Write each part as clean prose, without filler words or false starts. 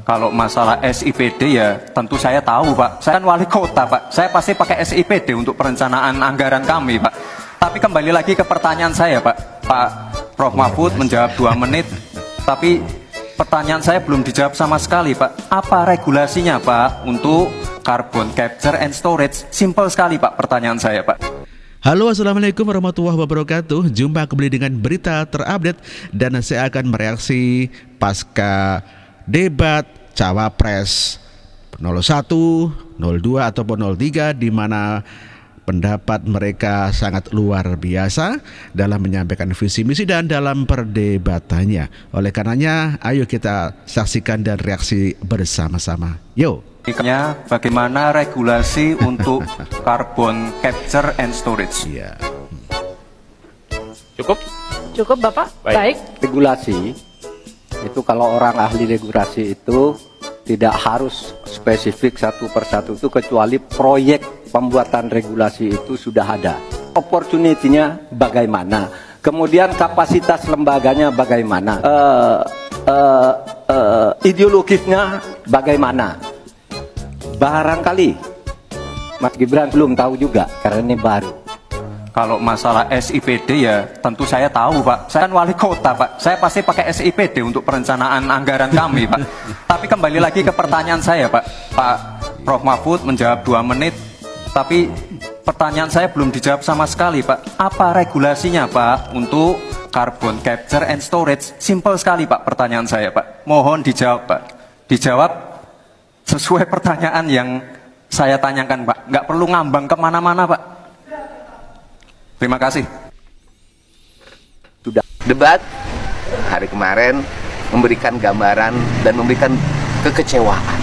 Kalau masalah SIPD ya tentu saya tahu Pak. Saya kan wali kota Pak. Saya pasti pakai SIPD untuk perencanaan anggaran kami Pak. Tapi kembali lagi ke pertanyaan saya Pak. Pak Prof Mahfud menjawab 2 menit. Tapi pertanyaan saya belum dijawab sama sekali Pak. Apa regulasinya Pak untuk carbon capture and storage? Simple sekali Pak pertanyaan saya Pak. Halo, assalamualaikum warahmatullahi wabarakatuh. Jumpa kembali dengan berita terupdate dan saya akan mereaksi pasca debat Cawapres 01, 02 ataupun 03 di mana pendapat mereka sangat luar biasa dalam menyampaikan visi misi dan dalam perdebatannya. Oleh karenanya, ayo kita saksikan dan reaksi bersama-sama. Yo. Bagaimana regulasi untuk carbon capture and storage? Iya. Cukup Bapak. Baik. Regulasi itu kalau orang ahli regulasi itu tidak harus spesifik satu persatu itu, kecuali proyek pembuatan regulasi itu sudah ada. Opportunity-nya bagaimana? Kemudian kapasitas lembaganya bagaimana? Ideologisnya bagaimana? Barangkali Mas Gibran belum tahu juga karena ini baru. Kalau masalah SIPD ya tentu saya tahu Pak. Saya kan wali kota Pak. Saya pasti pakai SIPD untuk perencanaan anggaran kami Pak. Tapi kembali lagi ke pertanyaan saya Pak. Pak Prof Mahfud menjawab 2 menit. Tapi pertanyaan saya belum dijawab sama sekali Pak. Apa regulasinya Pak untuk carbon capture and storage? Simple sekali Pak pertanyaan saya Pak. Mohon dijawab Pak. Dijawab sesuai pertanyaan yang saya tanyakan Pak. Nggak perlu ngambang kemana-mana Pak. Terima kasih. Sudah debat hari kemarin memberikan gambaran dan memberikan kekecewaan.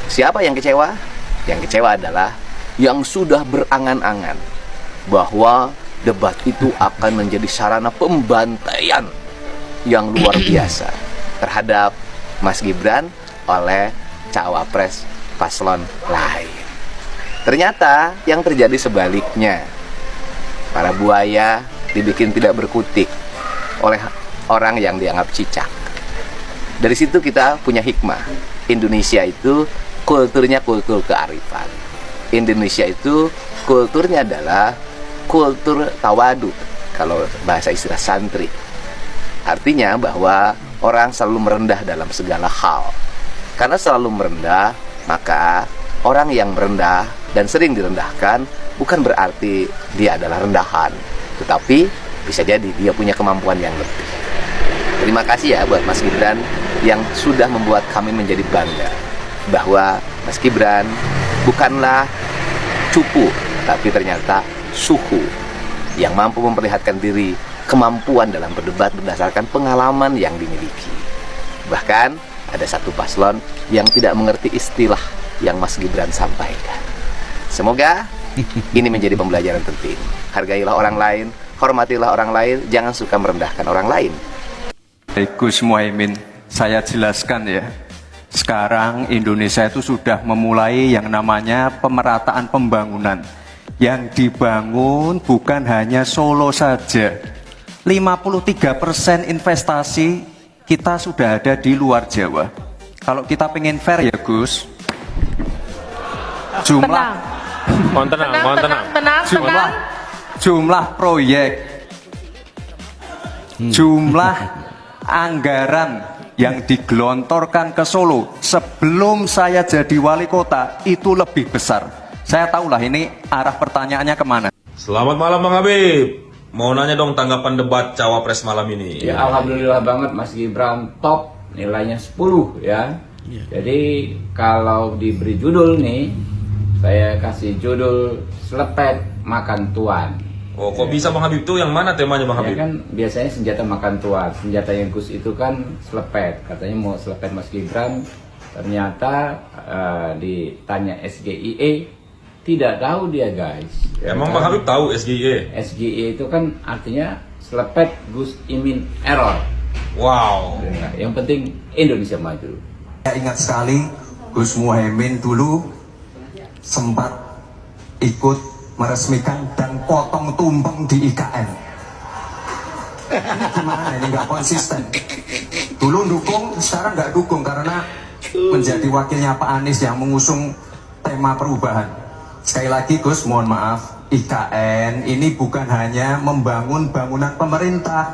Siapa yang kecewa? Yang kecewa adalah yang sudah berangan-angan bahwa debat itu akan menjadi sarana pembantaian yang luar biasa terhadap Mas Gibran oleh Cawapres paslon lain. Ternyata yang terjadi sebaliknya. Para buaya dibikin tidak berkutik oleh orang yang dianggap cicak. Dari situ kita punya hikmah. Indonesia itu kulturnya kultur kearifan. Indonesia itu kulturnya adalah kultur tawadu, kalau bahasa istilah santri. Artinya bahwa orang selalu merendah dalam segala hal. Karena selalu merendah, maka orang yang merendah dan sering direndahkan bukan berarti dia adalah rendahan, tetapi bisa jadi dia punya kemampuan yang lebih. Terima kasih ya buat Mas Gibran yang sudah membuat kami menjadi bangga bahwa Mas Gibran bukanlah cupu, tapi ternyata suhu yang mampu memperlihatkan diri, kemampuan dalam berdebat berdasarkan pengalaman yang dimiliki. Bahkan ada satu paslon yang tidak mengerti istilah yang Mas Gibran sampaikan. Semoga ini menjadi pembelajaran penting. Hargailah orang lain, hormatilah orang lain, jangan suka merendahkan orang lain. Gus Muhaimin, saya jelaskan ya. Sekarang Indonesia itu sudah memulai yang namanya pemerataan pembangunan. Yang dibangun bukan hanya Solo saja. 53% investasi kita sudah ada di luar Jawa. Kalau kita pengen fair ya Gus, jumlah proyek, jumlah anggaran yang digelontorkan ke Solo sebelum saya jadi wali kota itu lebih besar. Saya tahulah ini arah pertanyaannya kemana. Selamat malam Bang Habib. Mau nanya dong tanggapan debat Cawapres malam ini. Ya alhamdulillah banget Mas Gibran top, nilainya 10 ya. Jadi kalau diberi judul nih, saya kasih judul Selepet Makan Tuan. Oh kok bisa Bang Habib tuh, yang mana temanya Bang Habib? Ya kan biasanya senjata makan tuan, senjatanya Gus itu kan selepet. Katanya mau selepet Mas Gibran, ternyata ditanya SGIE, tidak tahu dia guys. Emang kan? Bang Habib tahu SGIE? SGIE itu kan artinya selepet Gus Imin error. Wow. Yang penting Indonesia maju. Saya ingat sekali Gus Muhaimin dulu sempat ikut meresmikan dan potong tumpeng di IKN. Ini gimana ini nggak konsisten? Dulu dukung, sekarang nggak dukung karena menjadi wakilnya Pak Anies yang mengusung tema perubahan. Sekali lagi Gus, mohon maaf, IKN ini bukan hanya membangun bangunan pemerintah,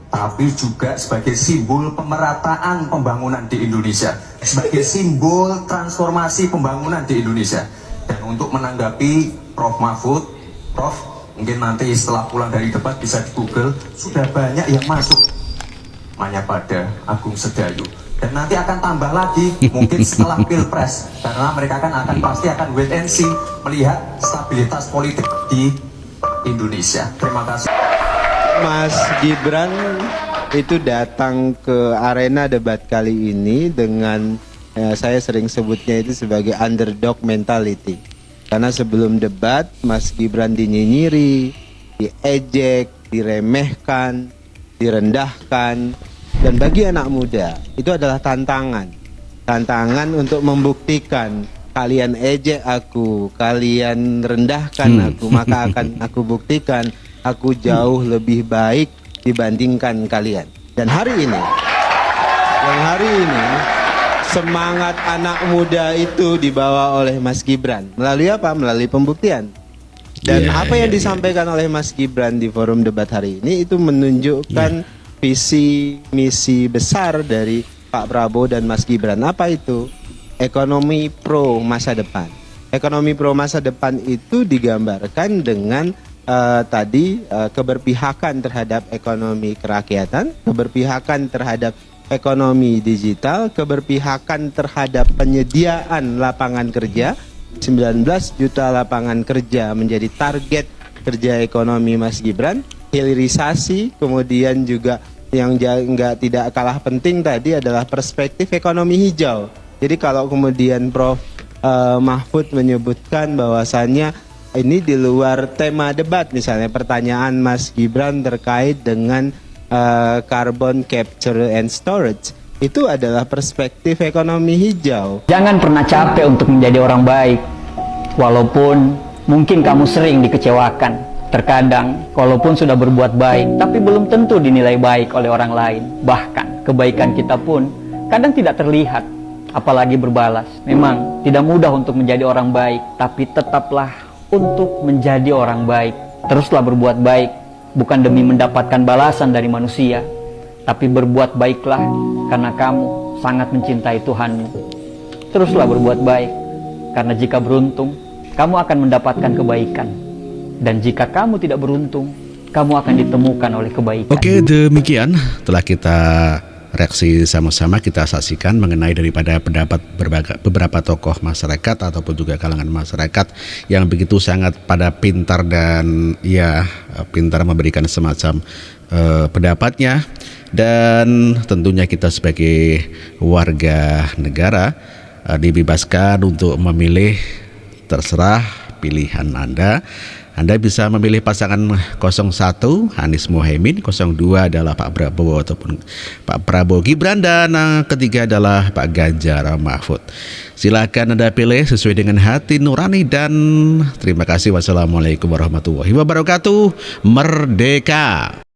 tapi juga sebagai simbol pemerataan pembangunan di Indonesia, sebagai simbol transformasi pembangunan di Indonesia. Dan untuk menanggapi Prof. Mahfud, Prof, mungkin nanti setelah pulang dari debat bisa di Google, sudah banyak yang masuk hanya pada Agung Sedayu. Dan nanti akan tambah lagi mungkin setelah Pilpres, karena mereka akan pasti akan wait and see melihat stabilitas politik di Indonesia. Terima kasih. Mas Gibran itu datang ke arena debat kali ini dengan saya sering sebutnya itu sebagai underdog mentality. Karena sebelum debat Mas Gibran dinyinyiri, diejek, diremehkan, direndahkan. Dan bagi anak muda itu adalah tantangan untuk membuktikan kalian ejek aku, kalian rendahkan aku, maka akan aku buktikan aku jauh lebih baik dibandingkan kalian. Dan hari ini semangat anak muda itu dibawa oleh Mas Gibran melalui apa? Melalui pembuktian. Dan apa yang disampaikan oleh Mas Gibran di forum debat hari ini itu menunjukkan visi misi besar dari Pak Prabowo dan Mas Gibran. Apa itu? Ekonomi pro masa depan. Ekonomi pro masa depan itu digambarkan dengan keberpihakan terhadap ekonomi kerakyatan, keberpihakan terhadap ekonomi digital, keberpihakan terhadap penyediaan lapangan kerja. 19 juta lapangan kerja menjadi target kerja ekonomi Mas Gibran. Hilirisasi, kemudian juga yang tidak kalah penting tadi adalah perspektif ekonomi hijau. Jadi kalau kemudian Prof. Mahfud menyebutkan bahwasannya ini di luar tema debat, misalnya pertanyaan Mas Gibran terkait dengan carbon capture and storage, itu adalah perspektif ekonomi hijau. Jangan pernah capek untuk menjadi orang baik, walaupun mungkin kamu sering dikecewakan. Terkadang, walaupun sudah berbuat baik, tapi belum tentu dinilai baik oleh orang lain. Bahkan, kebaikan kita pun kadang tidak terlihat, apalagi berbalas. Memang, tidak mudah untuk menjadi orang baik, tapi tetaplah untuk menjadi orang baik. Teruslah berbuat baik, bukan demi mendapatkan balasan dari manusia, tapi berbuat baiklah karena kamu sangat mencintai Tuhanmu. Teruslah berbuat baik, karena jika beruntung, kamu akan mendapatkan kebaikan. Dan jika kamu tidak beruntung, kamu akan ditemukan oleh kebaikan. Oke, demikian telah kita reaksi sama-sama kita saksikan mengenai daripada pendapat beberapa tokoh masyarakat ataupun juga kalangan masyarakat yang begitu sangat pada pintar dan pintar memberikan semacam pendapatnya. Dan tentunya kita sebagai warga negara dibebaskan untuk memilih, terserah pilihan Anda. Anda bisa memilih pasangan 01 Anies Mohaimin, 02 adalah Pak Prabowo ataupun Pak Prabowo Gibran, dan ketiga adalah Pak Ganjar Mahfud. Silakan Anda pilih sesuai dengan hati nurani, dan terima kasih. Wassalamualaikum warahmatullahi wabarakatuh. Merdeka.